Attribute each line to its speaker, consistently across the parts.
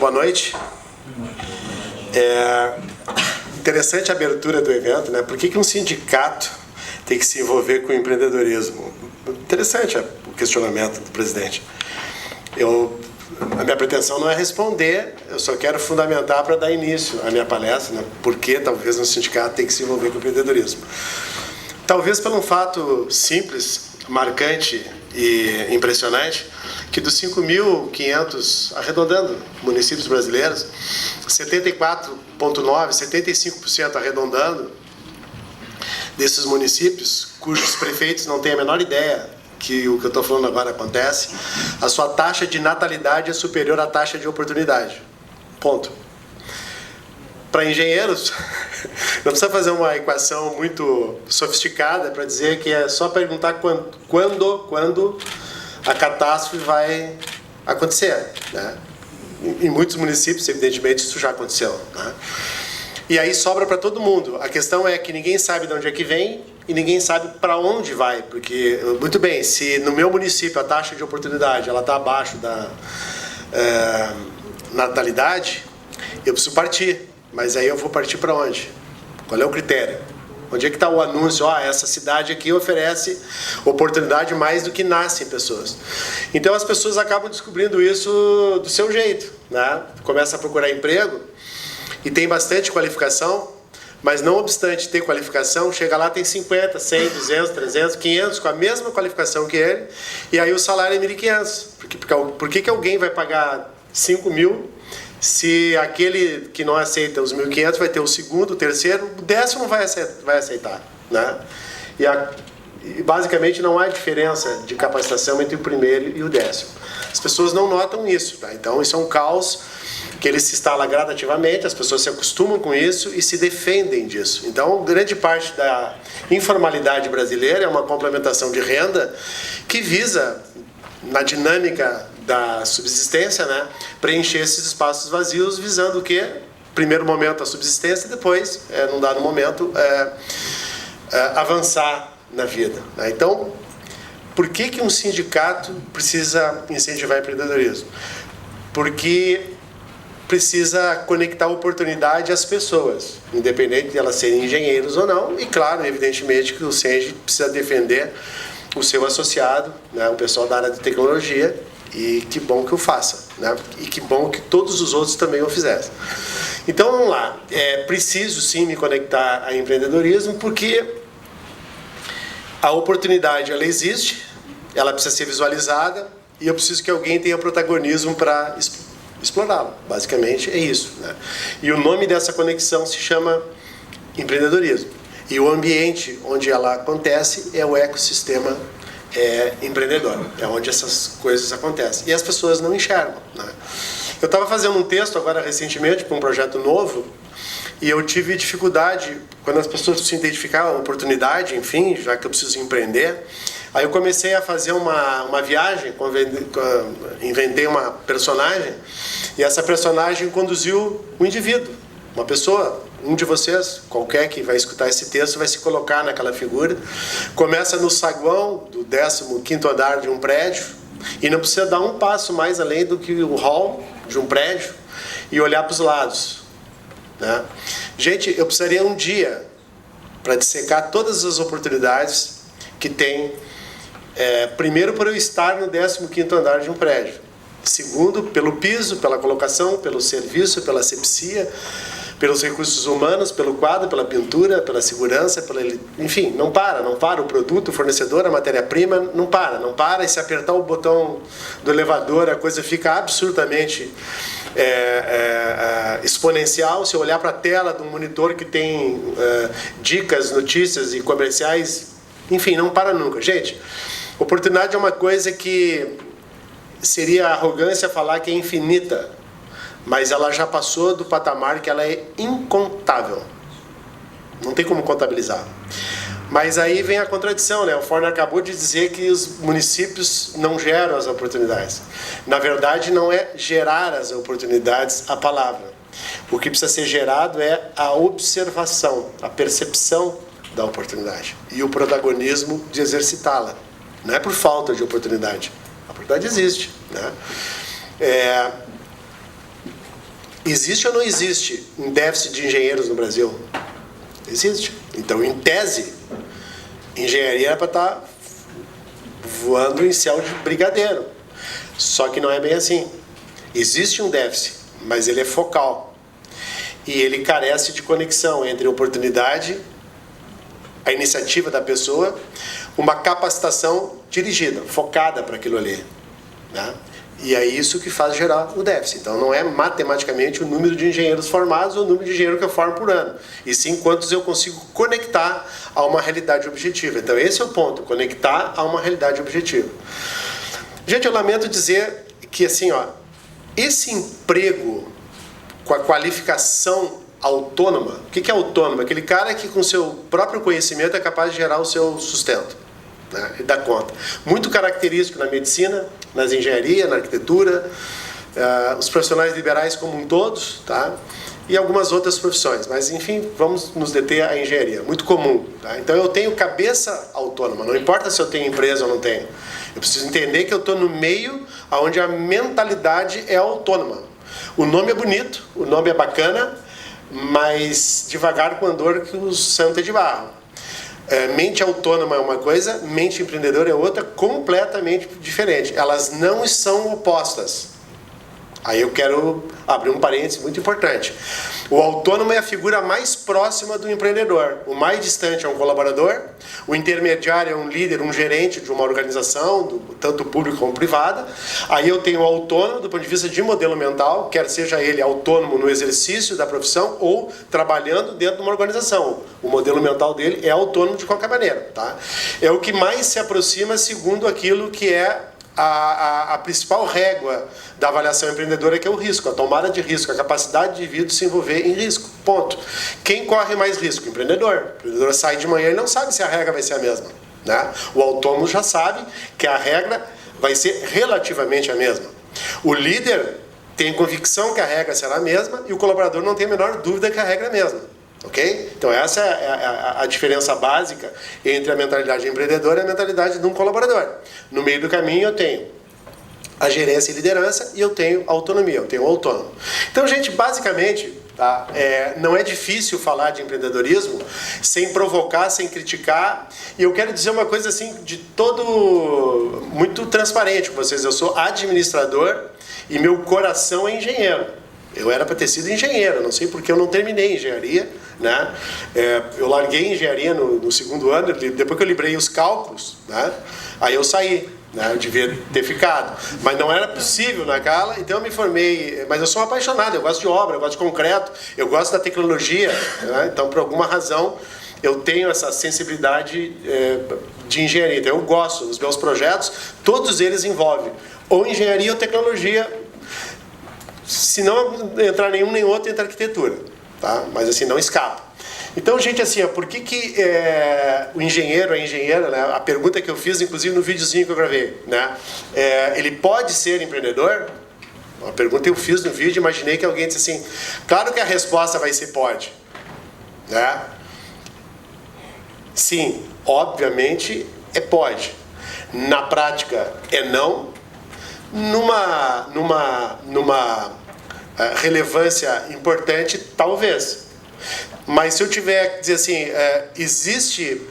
Speaker 1: boa noite. Interessante a abertura do evento, né? Por que um sindicato tem que se envolver com o empreendedorismo? Interessante o questionamento do presidente. A minha pretensão não é responder, eu só quero fundamentar para dar início à minha palestra, né? Por que talvez um sindicato tem que se envolver com o empreendedorismo. Talvez por um fato simples, marcante e impressionante, que dos 5.500, arredondando, municípios brasileiros, 74,9%, 75% arredondando, desses municípios, cujos prefeitos não têm a menor ideia que o que eu estou falando agora acontece, a sua taxa de natalidade é superior à taxa de oportunidade. Ponto. Para engenheiros, não precisa fazer uma equação muito sofisticada para dizer que é só perguntar quando a catástrofe vai acontecer, né? Em muitos municípios, evidentemente, isso já aconteceu, né? E aí sobra para todo mundo. A questão é que ninguém sabe de onde é que vem e ninguém sabe para onde vai, porque, muito bem, se no meu município a taxa de oportunidade está abaixo da natalidade, eu preciso partir. Mas aí eu vou partir para onde? Qual é o critério? Onde é que está o anúncio? Essa cidade aqui oferece oportunidade mais do que nascem pessoas. Então as pessoas acabam descobrindo isso do seu jeito, né? Começa a procurar emprego e tem bastante qualificação, mas não obstante ter qualificação, chega lá, tem 50, 100, 200, 300, 500 com a mesma qualificação que ele, e aí o salário é 1.500. Por que alguém vai pagar 5.000 se aquele que não aceita os 1.500 vai ter o segundo, o terceiro, o décimo vai aceitar, né? E basicamente não há diferença de capacitação entre o primeiro e o décimo. As pessoas não notam isso, tá? Então isso é um caos que ele se instala gradativamente, as pessoas se acostumam com isso e se defendem disso. Então, grande parte da informalidade brasileira é uma complementação de renda que visa, na dinâmica da subsistência, né, preencher esses espaços vazios, visando o quê? Primeiro momento a subsistência, depois, num dado momento, avançar na vida, né? Então, por que um sindicato precisa incentivar o empreendedorismo? Porque precisa conectar oportunidade às pessoas, independente de elas serem engenheiros ou não, e claro, evidentemente que o SENGE precisa defender o seu associado, né, o pessoal da área de tecnologia, e que bom que o faça, né? E que bom que todos os outros também o fizessem. Então vamos lá, preciso sim me conectar a empreendedorismo, porque a oportunidade ela existe, ela precisa ser visualizada e eu preciso que alguém tenha protagonismo para explorá-la. Basicamente é isso, né? E o nome dessa conexão se chama empreendedorismo. E o ambiente onde ela acontece é o ecossistema empreendedor, é onde essas coisas acontecem. E as pessoas não enxergam, né? Eu estava fazendo um texto agora recentemente para um projeto novo e eu tive dificuldade, quando as pessoas se identificaram a oportunidade, enfim, já que eu preciso empreender, aí eu comecei a fazer uma viagem, inventei uma personagem e essa personagem conduziu um indivíduo, uma pessoa. Um de vocês, qualquer que vai escutar esse texto, vai se colocar naquela figura. Começa no saguão do 15º andar de um prédio e não precisa dar um passo mais além do que o hall de um prédio e olhar para os lados, né? Gente, eu precisaria um dia para dissecar todas as oportunidades que tem. Primeiro, por eu estar no 15º andar de um prédio. Segundo, pelo piso, pela colocação, pelo serviço, pela asepsia, pelos recursos humanos, pelo quadro, pela pintura, pela segurança, enfim, não para o produto, o fornecedor, a matéria-prima, não para, e se apertar o botão do elevador, a coisa fica absurdamente exponencial. Se eu olhar para a tela de um monitor que tem dicas, notícias e comerciais, enfim, não para nunca. Gente, oportunidade é uma coisa que seria arrogância falar que é infinita, mas ela já passou do patamar que ela é incontável. Não tem como contabilizar. Mas aí vem a contradição, né? O Forner acabou de dizer que os municípios não geram as oportunidades. Na verdade, não é gerar as oportunidades a palavra. O que precisa ser gerado é a observação, a percepção da oportunidade e o protagonismo de exercitá-la. Não é por falta de oportunidade. A oportunidade existe, né? Existe ou não existe um déficit de engenheiros no Brasil? Existe. Então, em tese, engenharia era para estar voando em céu de brigadeiro. Só que não é bem assim. Existe um déficit, mas ele é focal. E ele carece de conexão entre a oportunidade, a iniciativa da pessoa, uma capacitação dirigida, focada para aquilo ali, né? E é isso que faz gerar o déficit. Então não é matematicamente o número de engenheiros formados ou o número de engenheiros que eu formo por ano, e sim quantos eu consigo conectar a uma realidade objetiva. Então esse é o ponto, conectar a uma realidade objetiva. Gente, eu lamento dizer que assim, ó, esse emprego com a qualificação autônoma, o que é autônoma? Aquele cara que com seu próprio conhecimento é capaz de gerar o seu sustento, né, e dar conta. Muito característico na medicina, nas engenharia, na arquitetura, os profissionais liberais como um todos, tá? E algumas outras profissões, mas enfim, vamos nos deter à engenharia, muito comum, tá? Então eu tenho cabeça autônoma, não importa se eu tenho empresa ou não tenho, eu preciso entender que eu estou no meio onde a mentalidade é autônoma. O nome é bonito, o nome é bacana, mas devagar com andor que o santo é de barro. Mente autônoma é uma coisa, mente empreendedora é outra, completamente diferente. Elas não são opostas. Aí eu quero abrir um parênteses muito importante. O autônomo é a figura mais próxima do empreendedor. O mais distante é um colaborador, o intermediário é um líder, um gerente de uma organização, tanto pública como privada. Aí eu tenho o autônomo do ponto de vista de modelo mental, quer seja ele autônomo no exercício da profissão ou trabalhando dentro de uma organização. O modelo mental dele é autônomo de qualquer maneira, tá? É o que mais se aproxima segundo aquilo que é a principal régua da avaliação empreendedora, que é o risco, a tomada de risco, a capacidade de indivíduo se envolver em risco, ponto. Quem corre mais risco? O empreendedor. O empreendedor sai de manhã e não sabe se a regra vai ser a mesma, né? O autônomo já sabe que a regra vai ser relativamente a mesma. O líder tem convicção que a regra será a mesma e o colaborador não tem a menor dúvida que a regra é a mesma. Ok? Então essa é a diferença básica entre a mentalidade empreendedora e a mentalidade de um colaborador. No meio do caminho eu tenho a gerência e liderança e eu tenho a autonomia, eu tenho o autônomo. Então, gente, basicamente, tá, não é difícil falar de empreendedorismo sem provocar, sem criticar. E eu quero dizer uma coisa assim, de todo muito transparente com vocês. Eu sou administrador e meu coração é engenheiro. Eu era para ter sido engenheiro, não sei porque eu não terminei engenharia, né? Eu larguei engenharia no segundo ano, depois que eu livrei os cálculos, né? Aí eu saí, né? Eu devia ter ficado, mas não era possível naquela, então eu me formei. Mas eu sou um apaixonado, eu gosto de obra, eu gosto de concreto, eu gosto da tecnologia, né? Então por alguma razão eu tenho essa sensibilidade de engenharia, então eu gosto, os meus projetos, todos eles envolvem ou engenharia ou tecnologia. Se não entrar nenhum nem outro, entra arquitetura, tá? Mas assim, não escapa. Então, gente, assim, ó, por que o engenheiro, a engenheira, né? A pergunta que eu fiz, inclusive no videozinho que eu gravei, né? Ele pode ser empreendedor? Uma pergunta que eu fiz no vídeo, imaginei que alguém disse assim, claro que a resposta vai ser pode, né? Sim, obviamente pode. Na prática é não. Numa relevância importante, talvez. Mas se eu tiver que dizer assim, existe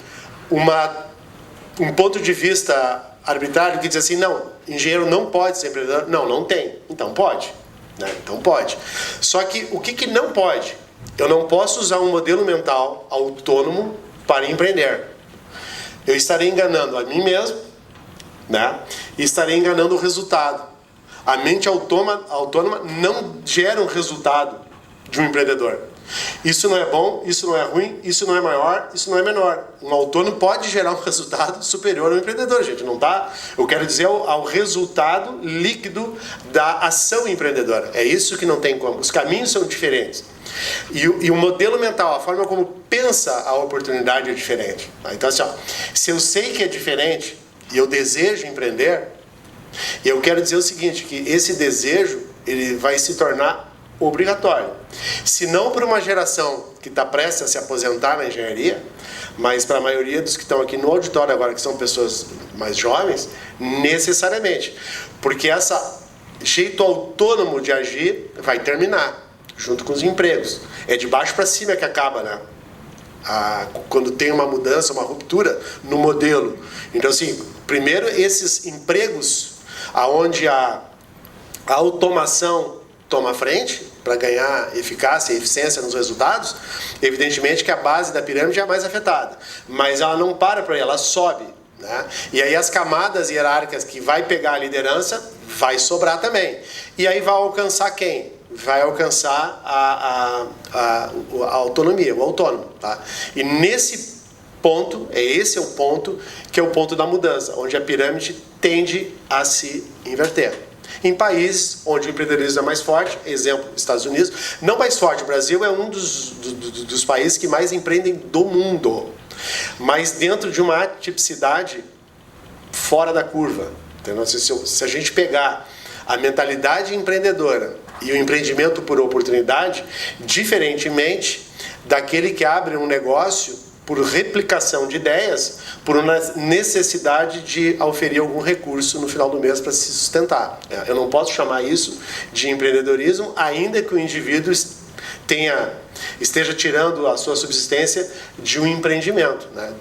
Speaker 1: um ponto de vista arbitrário que diz assim, não, engenheiro não pode ser empreendedor. Não, não tem. Então pode, né? Então pode. Só que o que não pode? Eu não posso usar um modelo mental autônomo para empreender. Eu estarei enganando a mim mesmo, né? E estarei enganando o resultado. A mente autônoma não gera um resultado de um empreendedor. Isso não é bom, isso não é ruim, isso não é maior, isso não é menor. Um autônomo pode gerar um resultado superior ao empreendedor, gente. Não tá? Eu quero dizer ao resultado líquido da ação empreendedora. É isso que não tem como. Os caminhos são diferentes. E o modelo mental, a forma como pensa a oportunidade é diferente. Então, assim, ó, se eu sei que é diferente, e eu desejo empreender, e eu quero dizer o seguinte, que esse desejo ele vai se tornar obrigatório. Se não para uma geração que está prestes a se aposentar na engenharia, mas para a maioria dos que estão aqui no auditório agora, que são pessoas mais jovens, necessariamente. Porque esse jeito autônomo de agir vai terminar. junto com os empregos. É de baixo para cima que acaba, né? Quando tem uma mudança, uma ruptura no modelo. Então, assim, primeiro esses empregos aonde a automação toma frente para ganhar eficácia e eficiência nos resultados, evidentemente que a base da pirâmide é a mais afetada, mas ela não para por aí, ela sobe, né? E aí as camadas hierárquicas que vai pegar a liderança vai sobrar também. E aí vai alcançar quem? Vai alcançar a autonomia, o autônomo, tá? E nesse ponto, esse é o ponto que é o ponto da mudança, onde a pirâmide tende a se inverter. Em países onde o empreendedorismo é mais forte, exemplo, Estados Unidos, não mais forte, o Brasil é um dos países que mais empreendem do mundo, mas dentro de uma tipicidade fora da curva. Então, se a gente pegar a mentalidade empreendedora e o empreendimento por oportunidade, diferentemente daquele que abre um negócio por replicação de ideias, por uma necessidade de oferir algum recurso no final do mês para se sustentar. Eu não posso chamar isso de empreendedorismo, ainda que o indivíduo esteja tirando a sua subsistência de um empreendimento, né?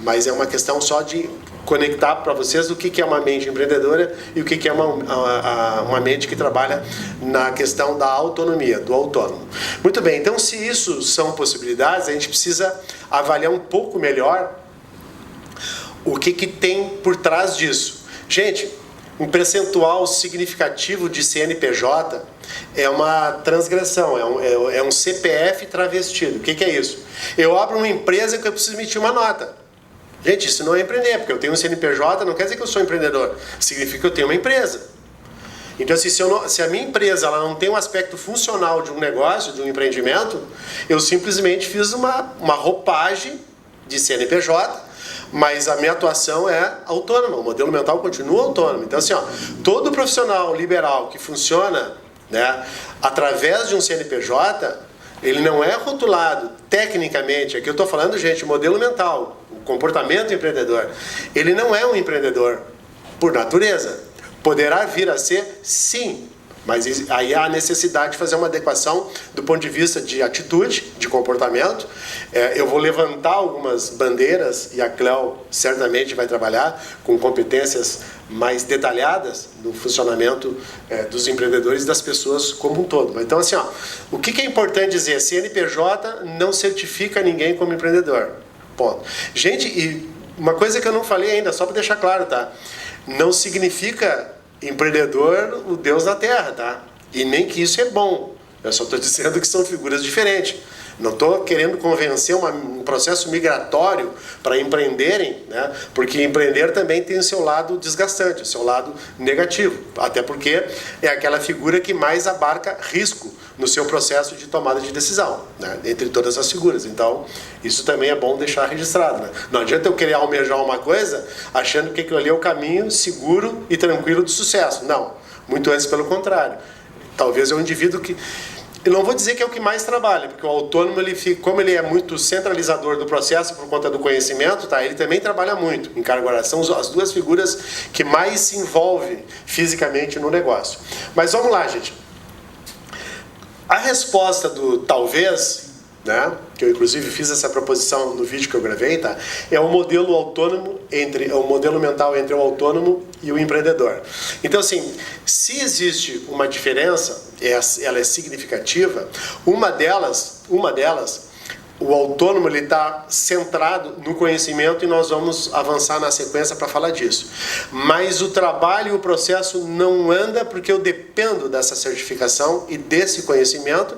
Speaker 1: Mas é uma questão só de conectar para vocês o que é uma mente empreendedora e o que é uma mente que trabalha na questão da autonomia, do autônomo. Muito bem, então se isso são possibilidades, a gente precisa avaliar um pouco melhor o que tem por trás disso. Gente, um percentual significativo de CNPJ é uma transgressão, é um CPF travestido. O que é isso? Eu abro uma empresa que eu preciso emitir uma nota. Gente, isso não é empreender, porque eu tenho um CNPJ, não quer dizer que eu sou empreendedor. Significa que eu tenho uma empresa. Então, se a minha empresa ela não tem um aspecto funcional de um negócio, de um empreendimento, eu simplesmente fiz uma roupagem de CNPJ, mas a minha atuação é autônoma, o modelo mental continua autônomo. Então, assim, todo profissional liberal que funciona, né, através de um CNPJ, ele não é rotulado tecnicamente, aqui eu estou falando, gente, modelo mental, o comportamento empreendedor. Ele não é um empreendedor por natureza. Poderá vir a ser, sim, mas aí há a necessidade de fazer uma adequação do ponto de vista de atitude, de comportamento. Eu vou levantar algumas bandeiras e a Cléo certamente vai trabalhar com competências mais detalhadas no funcionamento dos empreendedores e das pessoas como um todo. Então, assim, o que é importante dizer? CNPJ não certifica ninguém como empreendedor. Ponto. Gente, e uma coisa que eu não falei ainda, só para deixar claro, tá? Não significa empreendedor o Deus na Terra, tá? E nem que isso é bom. Eu só estou dizendo que são figuras diferentes. Não estou querendo convencer um processo migratório para empreenderem, né? Porque empreender também tem o seu lado desgastante, o seu lado negativo. Até porque é aquela figura que mais abarca risco no seu processo de tomada de decisão, né? Entre todas as figuras. Então, isso também é bom deixar registrado, né? Não adianta eu querer almejar uma coisa achando que aquilo ali é o caminho seguro e tranquilo do sucesso. Não, muito antes pelo contrário. Talvez é um indivíduo que... Eu não vou dizer que é o que mais trabalha, porque o autônomo, como ele é muito centralizador do processo por conta do conhecimento, tá? Ele também trabalha muito em carga horária. São as duas figuras que mais se envolvem fisicamente no negócio. Mas vamos lá, gente. A resposta do talvez, né, que eu inclusive fiz essa proposição no vídeo que eu gravei, tá? É o modelo autônomo o modelo mental entre o autônomo e o empreendedor. Então, assim, se existe uma diferença, ela é significativa. Uma delas, o autônomo ele está centrado no conhecimento e nós vamos avançar na sequência para falar disso. Mas o trabalho e o processo não anda porque eu dependo dessa certificação e desse conhecimento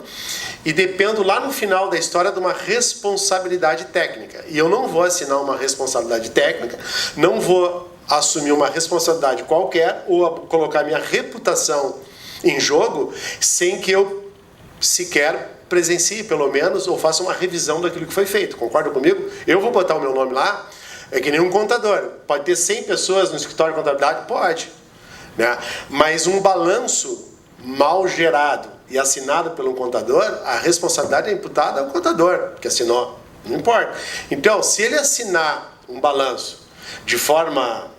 Speaker 1: e dependo lá no final da história de uma responsabilidade técnica. E eu não vou assinar uma responsabilidade técnica, não vou assumir uma responsabilidade qualquer ou colocar minha reputação em jogo sem que eu sequer presencie, pelo menos, ou faça uma revisão daquilo que foi feito. Concorda comigo? Eu vou botar o meu nome lá, é que nem um contador. Pode ter 100 pessoas no escritório de contabilidade? Pode. Né? Mas um balanço mal gerado e assinado pelo contador, a responsabilidade é imputada ao contador, que assinou. Não importa. Então, se ele assinar um balanço de forma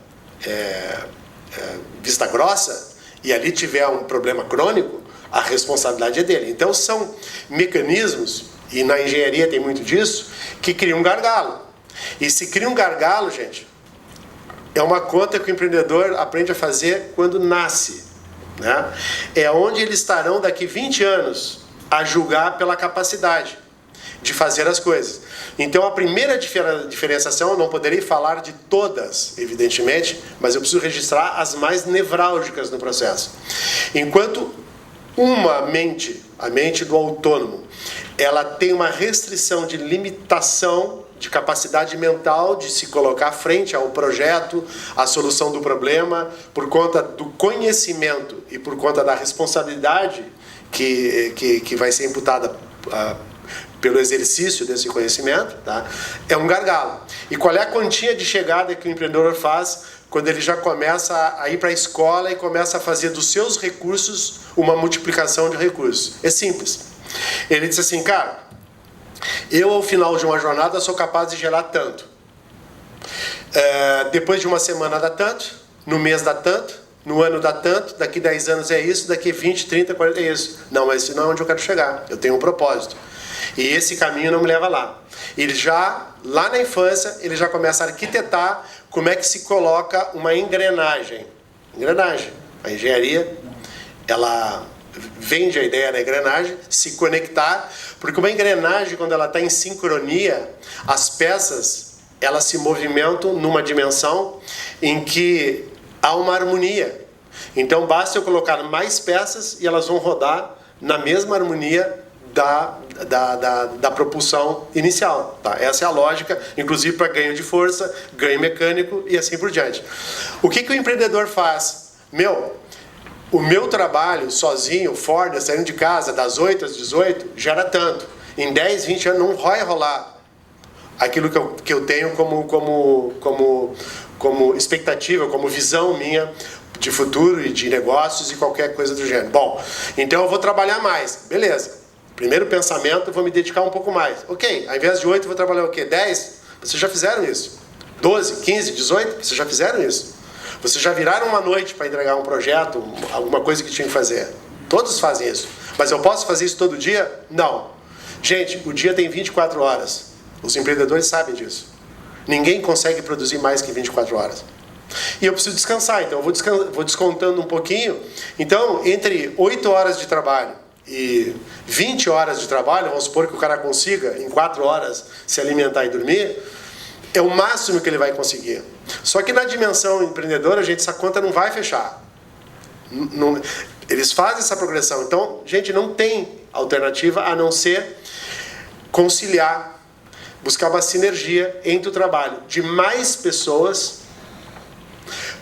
Speaker 1: vista grossa, e ali tiver um problema crônico, A responsabilidade é dele. Então são mecanismos, e na engenharia tem muito disso, que criam um gargalo. E se cria um gargalo, gente, é uma conta que o empreendedor aprende a fazer quando nasce, né? É onde eles estarão daqui 20 anos a julgar pela capacidade de fazer as coisas. Então a primeira diferenciação, eu não poderei falar de todas, evidentemente, mas eu preciso registrar as mais nevrálgicas no processo. Enquanto uma mente, a mente do autônomo, ela tem uma restrição de limitação de capacidade mental de se colocar frente ao projeto, à solução do problema, por conta do conhecimento e por conta da responsabilidade que vai ser imputada pelo exercício desse conhecimento, tá? É um gargalo. E qual é a quantia de chegada que o empreendedor faz quando ele já começa a ir para a escola e começa a fazer dos seus recursos uma multiplicação de recursos? É simples. Ele diz assim, cara, eu ao final de uma jornada sou capaz de gerar tanto. Depois de uma semana dá tanto, no mês dá tanto, no ano dá tanto, daqui 10 anos é isso, daqui 20, 30, 40 é isso. Não, mas isso não é onde eu quero chegar. Eu tenho um propósito. E esse caminho não me leva lá. Ele já, lá na infância, ele já começa a arquitetar como é que se coloca uma engrenagem. Engrenagem. A engenharia, ela vende a ideia da engrenagem, se conectar, porque uma engrenagem, quando ela está em sincronia, as peças, elas se movimentam numa dimensão em que há uma harmonia. Então basta eu colocar mais peças e elas vão rodar na mesma harmonia da propulsão inicial. Tá? Essa é a lógica, inclusive para ganho de força, ganho mecânico e assim por diante. O que o empreendedor faz? O meu trabalho sozinho, fora, saindo de casa, das 8 às 18, gera tanto. Em 10, 20 anos não vai rolar aquilo que eu tenho como expectativa, como visão minha de futuro e de negócios e qualquer coisa do gênero. Bom, então eu vou trabalhar mais. Beleza. Primeiro pensamento, eu vou me dedicar um pouco mais. Ok, ao invés de 8, eu vou trabalhar o quê? 10? Vocês já fizeram isso. 12, 15, 18? Vocês já fizeram isso. Vocês já viraram uma noite para entregar um projeto, alguma coisa que tinha que fazer. Todos fazem isso. Mas eu posso fazer isso todo dia? Não. Gente, o dia tem 24 horas. Os empreendedores sabem disso. Ninguém consegue produzir mais que 24 horas. E eu preciso descansar, então eu vou descontando um pouquinho. Então, entre 8 horas de trabalho e 20 horas de trabalho, vamos supor que o cara consiga, em 4 horas, se alimentar e dormir, é o máximo que ele vai conseguir. Só que na dimensão empreendedora, gente, essa conta não vai fechar. Eles fazem essa progressão. Então, gente, não tem alternativa a não ser conciliar, buscar uma sinergia entre o trabalho de mais pessoas,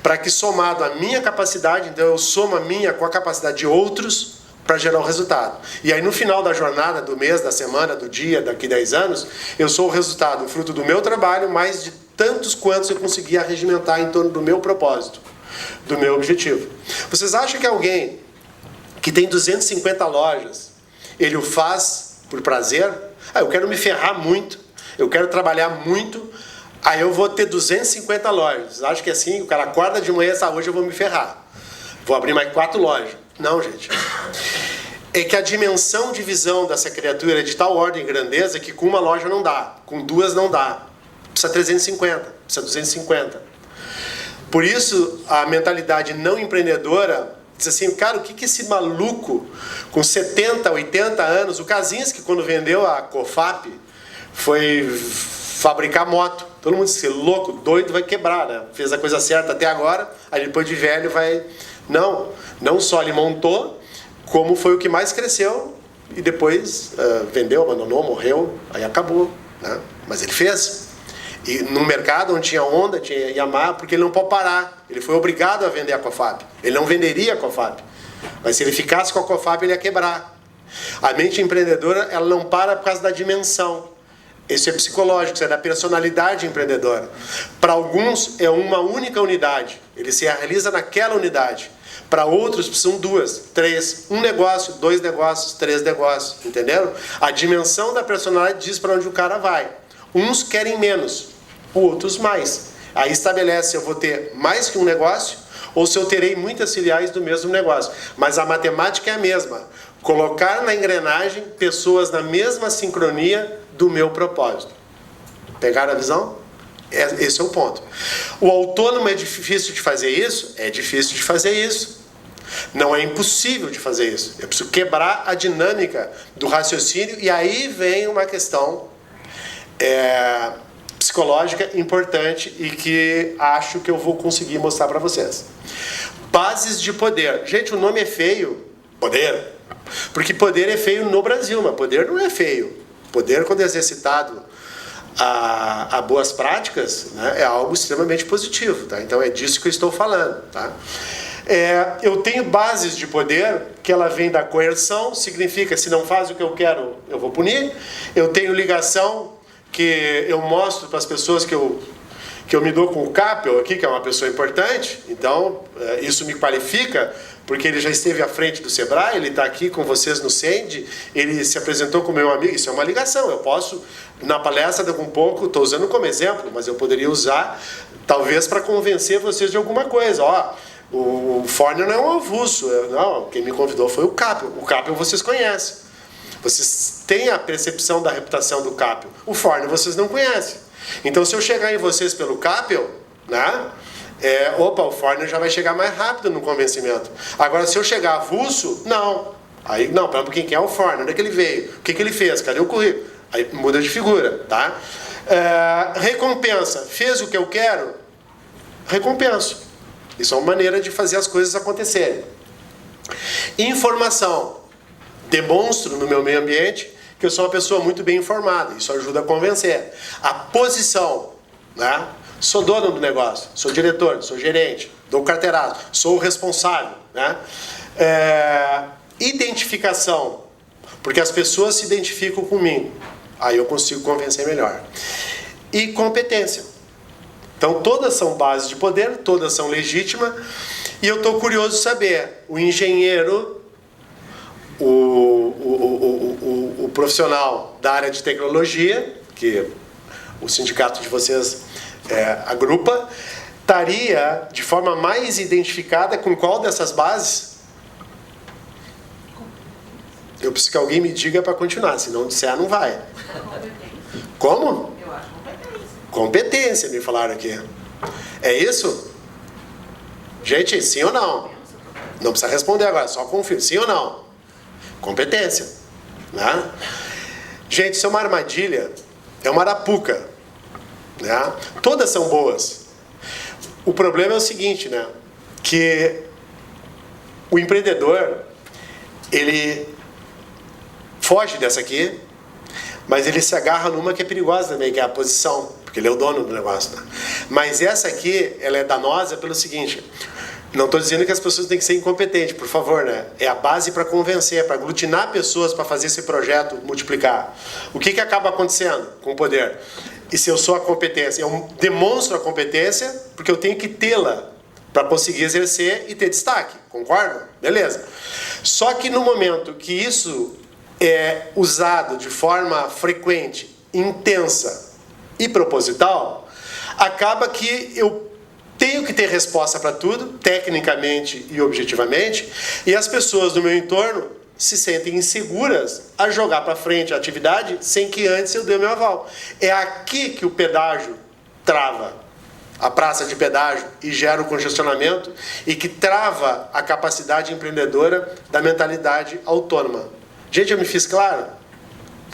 Speaker 1: para que, somado à minha capacidade, então eu somo a minha com a capacidade de outros, para gerar o resultado. E aí no final da jornada, do mês, da semana, do dia, daqui 10 anos, eu sou o resultado, o fruto do meu trabalho, mais de tantos quantos eu consegui arregimentar em torno do meu propósito, do meu objetivo. Vocês acham que alguém que tem 250 lojas, ele o faz por prazer? Eu quero me ferrar muito, eu quero trabalhar muito, aí eu vou ter 250 lojas. Vocês acham que assim, o cara acorda de manhã, hoje eu vou me ferrar, vou abrir mais 4 lojas. Não, gente. É que a dimensão de visão dessa criatura é de tal ordem e grandeza que com uma loja não dá, com 2 não dá. Precisa 350, precisa 250. Por isso, a mentalidade não empreendedora diz assim, cara, o que esse maluco com 70, 80 anos, o Kaczynski, quando vendeu a Cofap, foi fabricar moto. Todo mundo disse, louco, doido, vai quebrar, né? Fez a coisa certa até agora, aí depois de velho vai... Não só ele montou, como foi o que mais cresceu e depois vendeu, abandonou, morreu, aí acabou, né? Mas ele fez. E no mercado onde tinha Honda, tinha Yamaha, porque ele não pode parar. Ele foi obrigado a vender a Cofap. Ele não venderia a Cofap. Mas se ele ficasse com a Cofap, ele ia quebrar. A mente empreendedora, ela não para por causa da dimensão. Isso é psicológico, isso é da personalidade empreendedora. Para alguns é uma única unidade. Ele se realiza naquela unidade. Para outros precisam 2, 3, 1 negócio, 2 negócios, 3 negócios. Entenderam? A dimensão da personalidade diz para onde o cara vai. Uns querem menos, outros mais. Aí estabelece, eu vou ter mais que um negócio, ou se eu terei muitas filiais do mesmo negócio. Mas a matemática é a mesma. Colocar na engrenagem pessoas na mesma sincronia do meu propósito. Pegaram a visão? Esse é o ponto. O autônomo é difícil de fazer isso? É difícil de fazer isso. Não é impossível de fazer isso. Eu preciso quebrar a dinâmica do raciocínio e aí vem uma questão psicológica importante e que acho que eu vou conseguir mostrar para vocês. Bases de poder. Gente, o nome é feio. Poder. Porque poder é feio no Brasil, mas poder não é feio. Poder, quando é exercitado a boas práticas, né, é algo extremamente positivo. Tá? Então é disso que eu estou falando. Tá? Eu tenho bases de poder, que ela vem da coerção, significa se não faz o que eu quero, eu vou punir. Eu tenho ligação, que eu mostro para as pessoas que eu me dou com o Capel aqui, que é uma pessoa importante. Então isso me qualifica, porque ele já esteve à frente do Sebrae, ele está aqui com vocês no CEND, ele se apresentou como meu amigo, isso é uma ligação. Eu posso, na palestra daqui um pouco, estou usando como exemplo, mas eu poderia usar talvez para convencer vocês de alguma coisa. O Forner não é um avulso, não, quem me convidou foi o Capel. O Capel vocês conhecem. Vocês têm a percepção da reputação do Capel. O Forner vocês não conhecem. Então, se eu chegar em vocês pelo Capel, né, o Forner já vai chegar mais rápido no convencimento. Agora, se eu chegar avulso, não. Aí, não, para quem é o Forner? Onde é que ele veio? O que ele fez? Cadê o currículo? Aí muda de figura, tá? Recompensa. Fez o que eu quero? Recompenso. Isso é uma maneira de fazer as coisas acontecerem. Informação. Demonstro no meu meio ambiente que eu sou uma pessoa muito bem informada. Isso ajuda a convencer. A posição, né? Sou dono do negócio, sou diretor, sou gerente, dou carteirado, sou o responsável, né? Identificação, porque as pessoas se identificam comigo. Aí eu consigo convencer melhor. E competência. Então todas são bases de poder, todas são legítimas. E eu estou curioso de saber, o engenheiro, o profissional da área de tecnologia, que o sindicato de vocês agrupa, estaria de forma mais identificada com qual dessas bases? Eu preciso que alguém me diga para continuar, se não disser não vai. Como?
Speaker 2: Eu acho competência.
Speaker 1: Competência, me falaram aqui. É isso? Gente, sim ou não? Não precisa responder agora, só confirma. Sim ou não? Competência. Né? Gente, isso é uma armadilha, é uma arapuca. Né? Todas são boas. O problema é o seguinte, né? Que o empreendedor, ele foge dessa aqui, mas ele se agarra numa que é perigosa também, que é a posição, porque ele é o dono do negócio. Né? Mas essa aqui, ela é danosa pelo seguinte: não estou dizendo que as pessoas têm que ser incompetentes, por favor, né? É a base para convencer, para aglutinar pessoas para fazer esse projeto multiplicar. O que acaba acontecendo com o poder? E se eu sou a competência? Eu demonstro a competência porque eu tenho que tê-la para conseguir exercer e ter destaque. Concordam? Beleza. Só que no momento que isso é usado de forma frequente, intensa e proposital, acaba que eu tenho que ter resposta para tudo, tecnicamente e objetivamente, e as pessoas do meu entorno se sentem inseguras a jogar para frente a atividade sem que antes eu dê o meu aval. É aqui que o pedágio trava, a praça de pedágio, e gera o congestionamento e que trava a capacidade empreendedora da mentalidade autônoma. Gente, eu me fiz claro?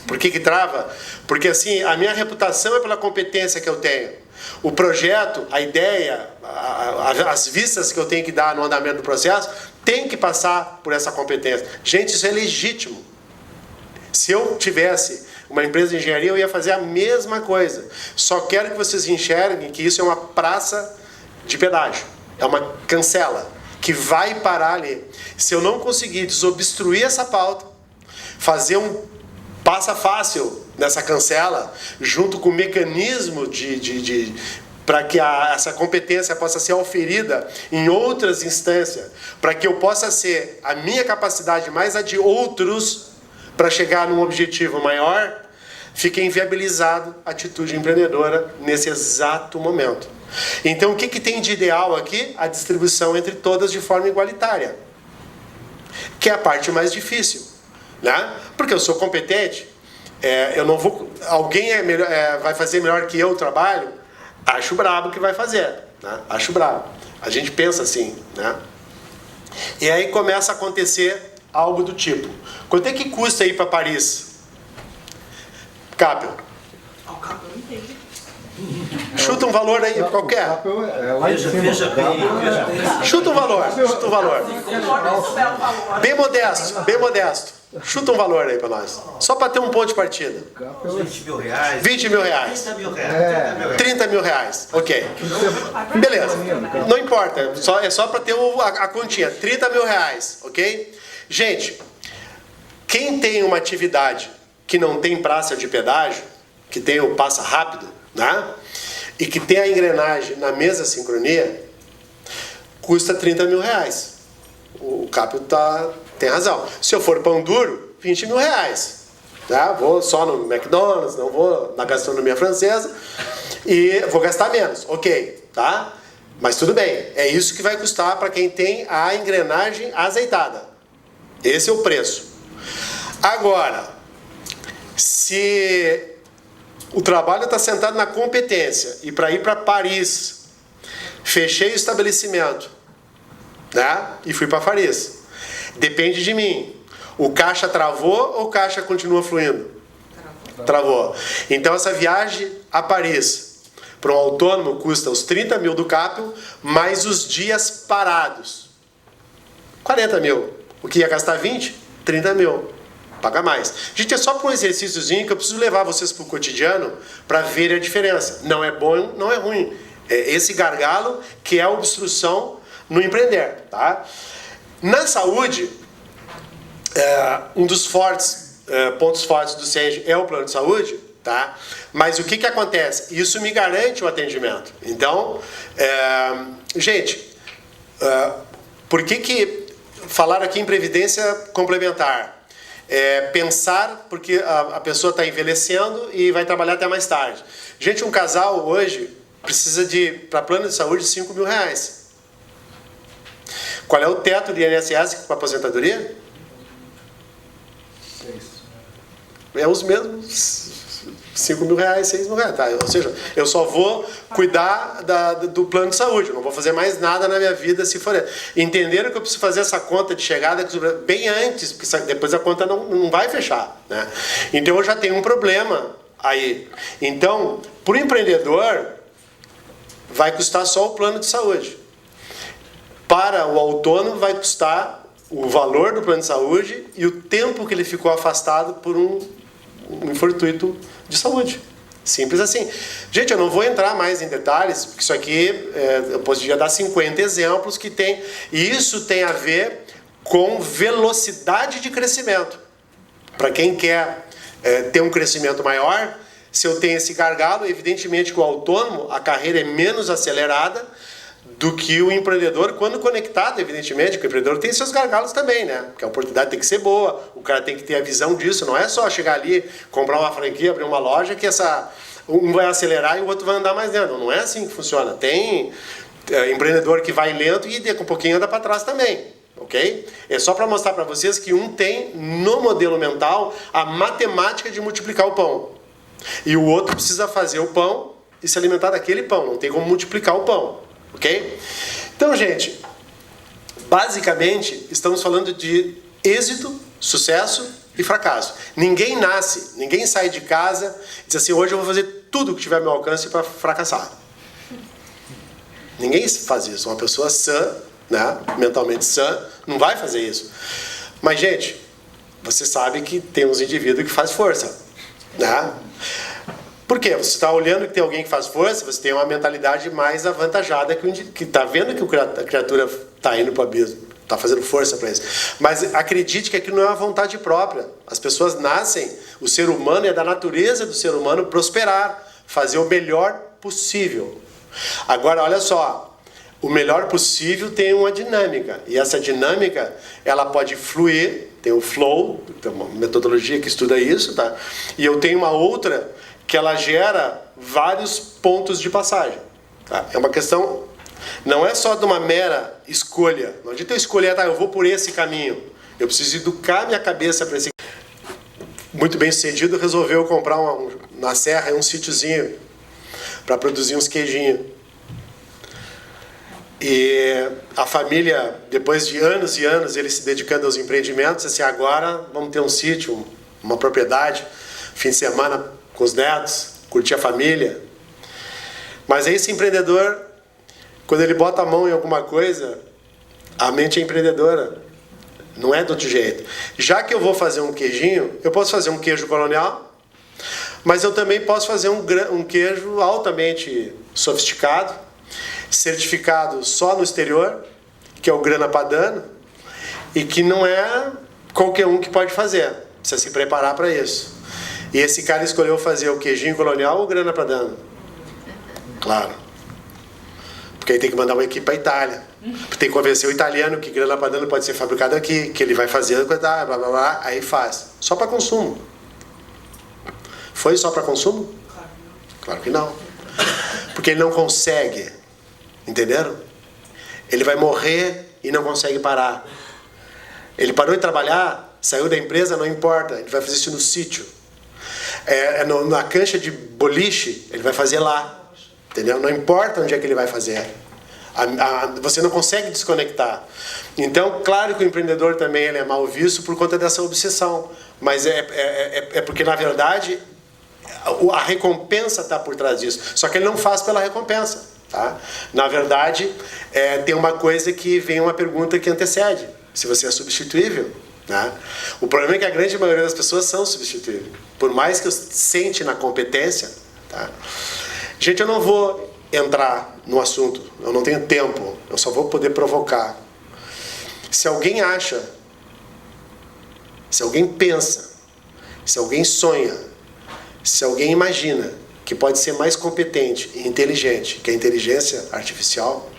Speaker 1: Por que trava? Porque assim, a minha reputação é pela competência que eu tenho. O projeto, a ideia, as vistas que eu tenho que dar no andamento do processo, tem que passar por essa competência. Gente, isso é legítimo. Se eu tivesse uma empresa de engenharia, eu ia fazer a mesma coisa. Só quero que vocês enxerguem que isso é uma praça de pedágio. É uma cancela que vai parar ali. Se eu não conseguir desobstruir essa pauta, fazer um passa fácil nessa cancela, junto com o mecanismo para que essa competência possa ser oferida em outras instâncias, para que eu possa ser a minha capacidade mais a de outros para chegar num objetivo maior, fica inviabilizado a atitude empreendedora nesse exato momento. Então, o que tem de ideal aqui? A distribuição entre todas de forma igualitária, que é a parte mais difícil, né? Porque eu sou competente, eu não vou... Alguém vai fazer melhor que eu o trabalho? Acho brabo que vai fazer, né? Acho brabo. A gente pensa assim, né? E aí começa a acontecer algo do tipo: quanto é que custa ir para Paris? Capel. Chuta um valor aí, qualquer. Chuta um valor, chuta um valor. Bem modesto, bem modesto. Chuta um valor aí para nós. Só para ter um ponto de partida.
Speaker 2: 20 mil reais.
Speaker 1: 20 mil reais.
Speaker 2: 30 mil reais.
Speaker 1: 30 mil reais. Ok. Beleza. Não importa. É só para ter a continha. 30 mil reais. Ok? Gente, quem tem uma atividade que não tem praça de pedágio, que tem o passa rápido, né? E que tem a engrenagem na mesma sincronia, custa 30 mil reais. O Capel tem razão. Se eu for pão duro, 20 mil reais. Tá? Vou só no McDonald's, não vou na gastronomia francesa e vou gastar menos. Ok, tá? Mas tudo bem. É isso que vai custar para quem tem a engrenagem azeitada. Esse é o preço. Agora, se o trabalho está sentado na competência e para ir para Paris, fechei o estabelecimento, né? E fui para Paris. Depende de mim. O caixa travou ou o caixa continua fluindo? Travou. Então essa viagem a Paris para um autônomo custa os 30 mil do Capel mais os dias parados. 40 mil. O que ia gastar 20? 30 mil. Paga mais. Gente, é só para um exercíciozinho que eu preciso levar vocês para o cotidiano para ver a diferença. Não é bom, não é ruim. É esse gargalo que é a obstrução no empreender, tá? Na saúde, um dos pontos fortes do SENGE é o plano de saúde, tá? Mas o que acontece? Isso me garante o atendimento. Então, gente, por que falar aqui em previdência complementar? Pensar, porque a pessoa está envelhecendo e vai trabalhar até mais tarde. Gente, um casal hoje precisa para plano de saúde de 5 mil reais. Qual é o teto do INSS para aposentadoria?
Speaker 3: 6.
Speaker 1: É os mesmos 5 mil reais, 6 mil reais. Tá? Ou seja, eu só vou cuidar do plano de saúde. Eu não vou fazer mais nada na minha vida se for. Entenderam que eu preciso fazer essa conta de chegada bem antes, porque depois a conta não vai fechar. Né? Então eu já tenho um problema aí. Então, para o empreendedor, vai custar só o plano de saúde. Para o autônomo vai custar o valor do plano de saúde e o tempo que ele ficou afastado por um infortuito de saúde. Simples assim. Gente, eu não vou entrar mais em detalhes, porque isso aqui, eu poderia dar 50 exemplos que tem. E isso tem a ver com velocidade de crescimento. Para quem quer ter um crescimento maior, se eu tenho esse gargalo, evidentemente que o autônomo, a carreira é menos acelerada do que o empreendedor, quando conectado, evidentemente, que o empreendedor tem seus gargalos também, né? Porque a oportunidade tem que ser boa, o cara tem que ter a visão disso, não é só chegar ali, comprar uma franquia, abrir uma loja, que um vai acelerar e o outro vai andar mais lento. Não é assim que funciona. Tem empreendedor que vai lento e daqui a um pouquinho anda para trás também, ok? É só para mostrar para vocês que um tem, no modelo mental, a matemática de multiplicar o pão. E o outro precisa fazer o pão e se alimentar daquele pão, não tem como multiplicar o pão. Ok? Então, gente, basicamente, estamos falando de êxito, sucesso e fracasso. Ninguém nasce, ninguém sai de casa e diz assim, hoje eu vou fazer tudo que tiver ao meu alcance para fracassar. Ninguém faz isso. Uma pessoa sã, né, mentalmente sã, não vai fazer isso. Mas, gente, você sabe que tem uns indivíduos que faz força, né? Por quê? Você está olhando que tem alguém que faz força, você tem uma mentalidade mais avantajada que está vendo que a criatura está indo para o abismo, está fazendo força para isso. Mas acredite que aquilo não é uma vontade própria. As pessoas nascem, o ser humano é da natureza do ser humano prosperar, fazer o melhor possível. Agora, olha só, o melhor possível tem uma dinâmica, e essa dinâmica ela pode fluir, tem o flow, tem uma metodologia que estuda isso, tá? E eu tenho uma outra que ela gera vários pontos de passagem. Tá? É uma questão, não é só de uma mera escolha. Não adianta eu escolher, tá, eu vou por esse caminho. Eu preciso educar minha cabeça para esse caminho. Muito bem sucedido, resolveu comprar na serra um sítiozinho para produzir uns queijinhos. E a família, depois de anos e anos, ele se dedicando aos empreendimentos, assim, agora vamos ter um sítio, uma propriedade, fim de semana com os netos, curtir a família. Mas aí esse empreendedor, quando ele bota a mão em alguma coisa, a mente é empreendedora. Não é do outro jeito. Já que eu vou fazer um queijinho, eu posso fazer um queijo colonial, mas eu também posso fazer um queijo altamente sofisticado, certificado só no exterior, que é o grana padano, e que não é qualquer um que pode fazer. Precisa se preparar para isso. E esse cara escolheu fazer o queijinho colonial ou o grana padano? Claro. Porque aí tem que mandar uma equipe para a Itália. Tem que convencer o italiano que grana padano pode ser fabricado aqui, que ele vai fazer, blá, blá, blá, aí faz. Só para consumo. Foi só para consumo? Claro que não. Porque ele não consegue. Entenderam? Ele vai morrer e não consegue parar. Ele parou de trabalhar, saiu da empresa, não importa. Ele vai fazer isso no sítio. Na cancha de boliche, ele vai fazer lá. Entendeu? Não importa onde é que ele vai fazer. Você não consegue desconectar. Então, claro que o empreendedor também ele é mal visto por conta dessa obsessão. Mas é porque, na verdade, a recompensa está por trás disso. Só que ele não faz pela recompensa. Tá? Na verdade, tem uma coisa que vem uma pergunta que antecede. Se você é substituível. Né? O problema é que a grande maioria das pessoas são substituíveis. Por mais que eu sente na competência. Tá? Gente, eu não vou entrar no assunto. Eu não tenho tempo. Eu só vou poder provocar. Se alguém acha, se alguém pensa, se alguém sonha, se alguém imagina que pode ser mais competente e inteligente que a inteligência artificial,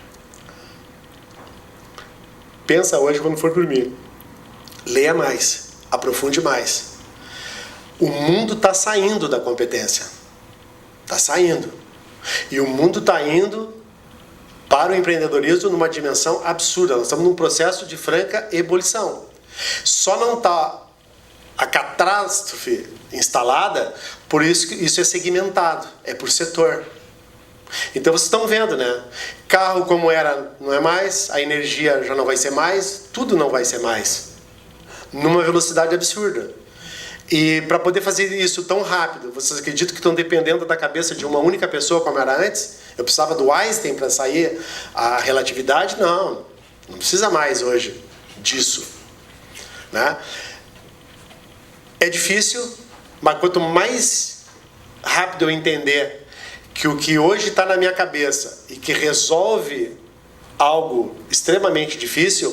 Speaker 1: pensa hoje quando for dormir. Leia mais, aprofunde mais. O mundo está saindo da competência. Está saindo. E o mundo está indo para o empreendedorismo numa dimensão absurda. Nós estamos num processo de franca ebulição. Só não está a catástrofe instalada, por isso que isso é segmentado, é por setor. Então vocês estão vendo, né? Carro como era não é mais, a energia já não vai ser mais, tudo não vai ser mais. Numa velocidade absurda. E para poder fazer isso tão rápido, vocês acreditam que estão dependendo da cabeça de uma única pessoa como era antes? Eu precisava do Einstein para sair a relatividade? Não, não precisa mais hoje disso. Né? É difícil, mas quanto mais rápido eu entender que o que hoje está na minha cabeça e que resolve algo extremamente difícil,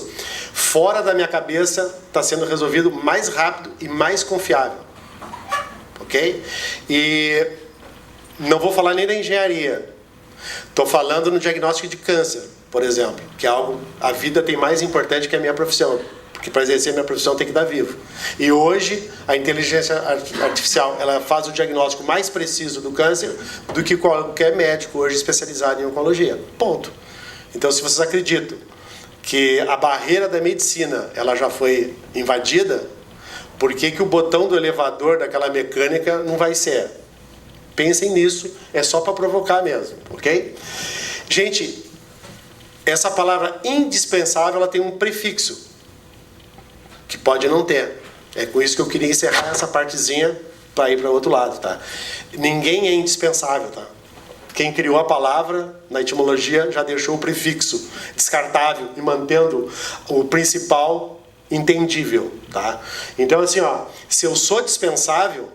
Speaker 1: fora da minha cabeça está sendo resolvido mais rápido e mais confiável. Ok? E não vou falar nem da engenharia. Estou falando no diagnóstico de câncer, por exemplo, que é algo, a vida tem mais importante que a minha profissão. Porque para exercer a minha profissão tem que dar vivo. E hoje, a inteligência artificial ela faz o diagnóstico mais preciso do câncer do que qualquer médico hoje especializado em oncologia. Ponto. Então, se vocês acreditam que a barreira da medicina ela já foi invadida, por que o botão do elevador daquela mecânica não vai ser? Pensem nisso, é só para provocar mesmo, ok? Gente, essa palavra indispensável ela tem um prefixo, que pode não ter. É com isso que eu queria encerrar essa partezinha para ir para o outro lado, tá? Ninguém é indispensável, tá? Quem criou a palavra, na etimologia, já deixou o prefixo descartável e mantendo o principal entendível, tá? Então, assim, ó, se eu sou dispensável,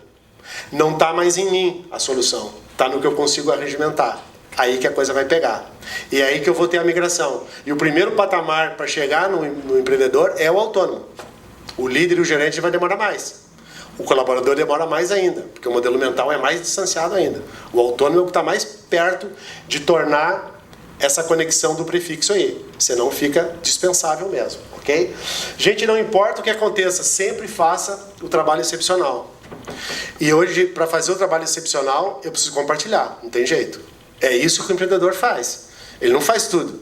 Speaker 1: não está mais em mim a solução. Está no que eu consigo arregimentar. Aí que a coisa vai pegar. E é aí que eu vou ter a migração. E o primeiro patamar para chegar no empreendedor é o autônomo. O líder e o gerente vai demorar mais. O colaborador demora mais ainda, porque o modelo mental é mais distanciado ainda. O autônomo é o que está mais perto de tornar essa conexão do prefixo aí. Senão fica dispensável mesmo, ok? Gente, não importa o que aconteça, sempre faça o trabalho excepcional. E hoje, para fazer o trabalho excepcional, eu preciso compartilhar, não tem jeito. É isso que o empreendedor faz. Ele não faz tudo.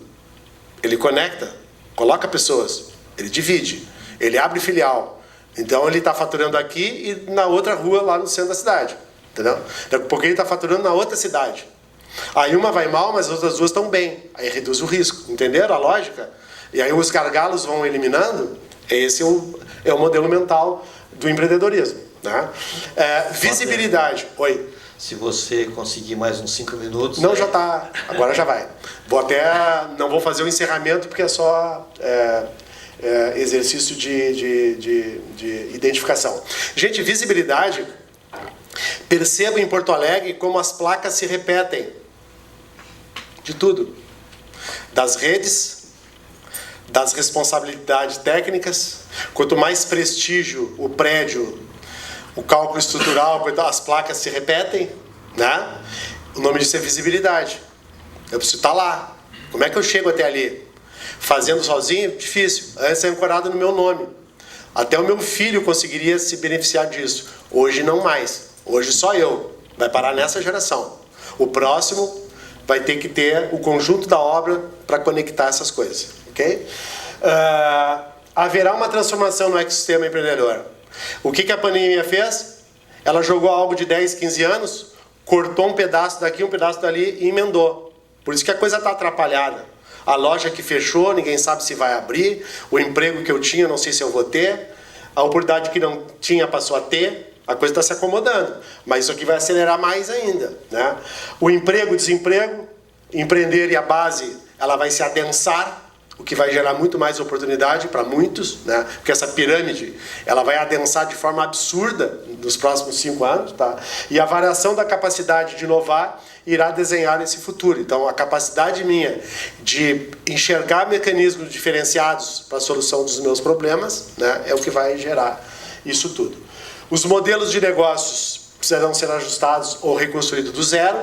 Speaker 1: Ele conecta, coloca pessoas, ele divide, ele abre filial. Então ele está faturando aqui e na outra rua lá no centro da cidade. Entendeu? Daqui a pouco ele está faturando na outra cidade. Aí uma vai mal, mas as outras duas estão bem. Aí reduz o risco. Entenderam a lógica? E aí os gargalos vão eliminando. Esse é o modelo mental do empreendedorismo. Né? Visibilidade. Oi.
Speaker 2: Se você conseguir mais uns 5 minutos...
Speaker 1: Não, já está. Agora já vai. Não vou fazer o encerramento porque é só exercício de identificação. Gente, visibilidade. Perceba em Porto Alegre como as placas se repetem. De tudo. Das redes, das responsabilidades técnicas. Quanto mais prestígio o prédio, o cálculo estrutural, as placas se repetem, né? O nome disso é visibilidade. Eu preciso estar lá. Como é que eu chego até ali? Fazendo sozinho? Difícil. Antes é ancorado no meu nome. Até o meu filho conseguiria se beneficiar disso. Hoje não mais. Hoje só eu. Vai parar nessa geração. O próximo vai ter que ter o conjunto da obra para conectar essas coisas. Ok? Haverá uma transformação no ecossistema empreendedor. O que a pandemia fez? Ela jogou algo de 10, 15 anos, cortou um pedaço daqui, um pedaço dali e emendou. Por isso que a coisa está atrapalhada. A loja que fechou, ninguém sabe se vai abrir. O emprego que eu tinha, não sei se eu vou ter. A oportunidade que não tinha passou a ter. A coisa está se acomodando. Mas isso aqui vai acelerar mais ainda. Né? O emprego, o desemprego, empreender e a base, ela vai se adensar. O que vai gerar muito mais oportunidade para muitos, né? Porque essa pirâmide ela vai adensar de forma absurda nos próximos 5 anos. Tá? E a variação da capacidade de inovar irá desenhar esse futuro. Então, a capacidade minha de enxergar mecanismos diferenciados para a solução dos meus problemas, né, é o que vai gerar isso tudo. Os modelos de negócios precisarão ser ajustados ou reconstruídos do zero.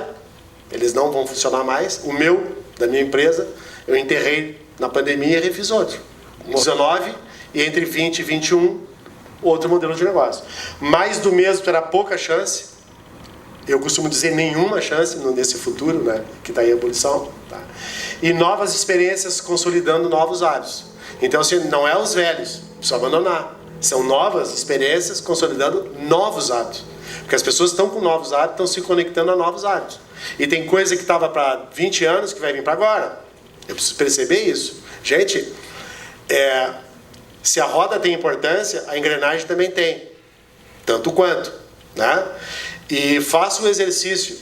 Speaker 1: Eles não vão funcionar mais. O meu, da minha empresa, eu enterrei na pandemia e refiz outro. 19 e entre 20 e 21, outro modelo de negócio. Mais do mesmo terá pouca chance. Eu costumo dizer nenhuma chance nesse futuro, né, que está em ebulição. Tá? E novas experiências consolidando novos hábitos. Então, assim, não é os velhos, precisa abandonar. São novas experiências consolidando novos hábitos. Porque as pessoas estão com novos hábitos, estão se conectando a novos hábitos. E tem coisa que estava para 20 anos que vai vir para agora. Eu preciso perceber isso. Gente, se a roda tem importância, a engrenagem também tem. Tanto quanto. Né? E faça o exercício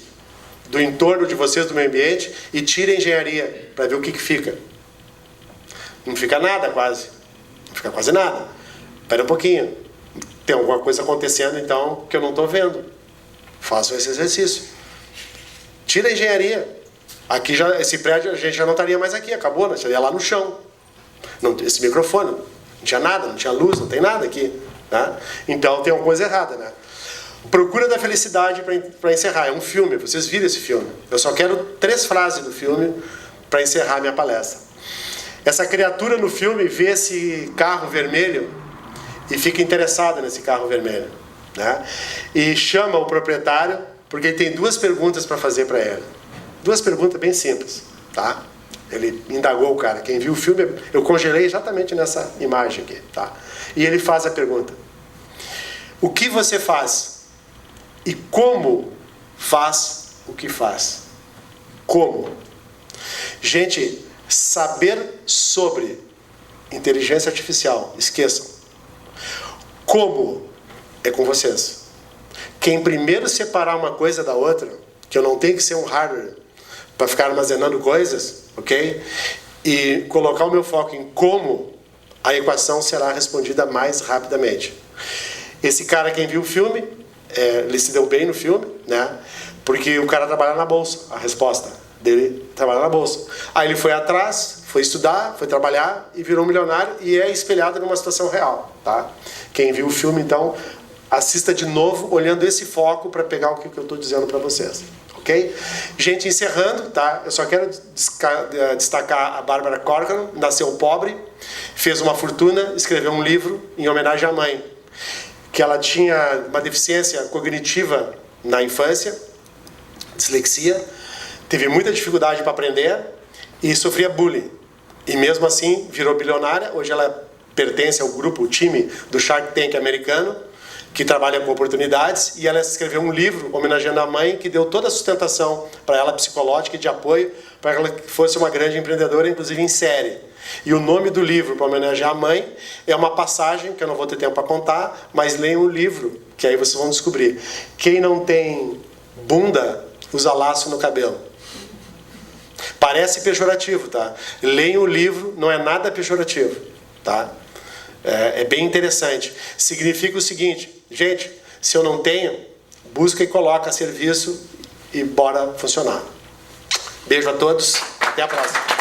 Speaker 1: do entorno de vocês, do meio ambiente, e tire a engenharia para ver o que fica. Não fica nada quase. Não fica quase nada. Espera um pouquinho. Tem alguma coisa acontecendo, então, que eu não estou vendo. Façam esse exercício. Tira a engenharia. Aqui já, esse prédio, a gente já não estaria mais aqui, acabou, né? Estaria lá no chão. Não, esse microfone, não tinha nada, não tinha luz, não tem nada aqui. Né? Então tem alguma coisa errada, né? Procura da Felicidade, para encerrar, é um filme, vocês viram esse filme. Eu só quero 3 frases do filme para encerrar minha palestra. Essa criatura no filme vê esse carro vermelho e fica interessada nesse carro vermelho. Né? E chama o proprietário, porque ele tem 2 perguntas para fazer para ele. 2 perguntas bem simples, tá? Ele indagou o cara. Quem viu o filme, eu congelei exatamente nessa imagem aqui, tá? E ele faz a pergunta: o que você faz? E como faz o que faz? Como? Gente, saber sobre inteligência artificial, esqueçam. Como é com vocês. Quem primeiro separar uma coisa da outra, que eu não tenho que ser um hardware para ficar armazenando coisas, ok? E colocar o meu foco em como, a equação será respondida mais rapidamente. Esse cara, quem viu o filme, ele se deu bem no filme, né? Porque o cara trabalha na bolsa, a resposta dele trabalha na bolsa. Aí ele foi atrás, foi estudar, foi trabalhar e virou um milionário e é espelhado numa situação real, tá? Quem viu o filme, então, assista de novo, olhando esse foco para pegar o que eu estou dizendo para vocês. Ok? Gente, encerrando, tá? Eu só quero destacar a Bárbara Corcoran, nasceu pobre, fez uma fortuna, escreveu um livro em homenagem à mãe, que ela tinha uma deficiência cognitiva na infância, dislexia, teve muita dificuldade para aprender e sofria bullying. E mesmo assim virou bilionária. Hoje ela pertence ao grupo, o time do Shark Tank americano, que trabalha com oportunidades, e ela escreveu um livro homenageando a mãe, que deu toda a sustentação para ela psicológica e de apoio para que ela fosse uma grande empreendedora, inclusive em série. E o nome do livro, para homenagear a mãe, é uma passagem que eu não vou ter tempo para contar, mas leiam o livro, que aí vocês vão descobrir. Quem não tem bunda, usa laço no cabelo. Parece pejorativo, tá? Leiam o livro, não é nada pejorativo, tá? É bem interessante. Significa o seguinte, gente, se eu não tenho, busca e coloca a serviço e bora funcionar. Beijo a todos, até a próxima.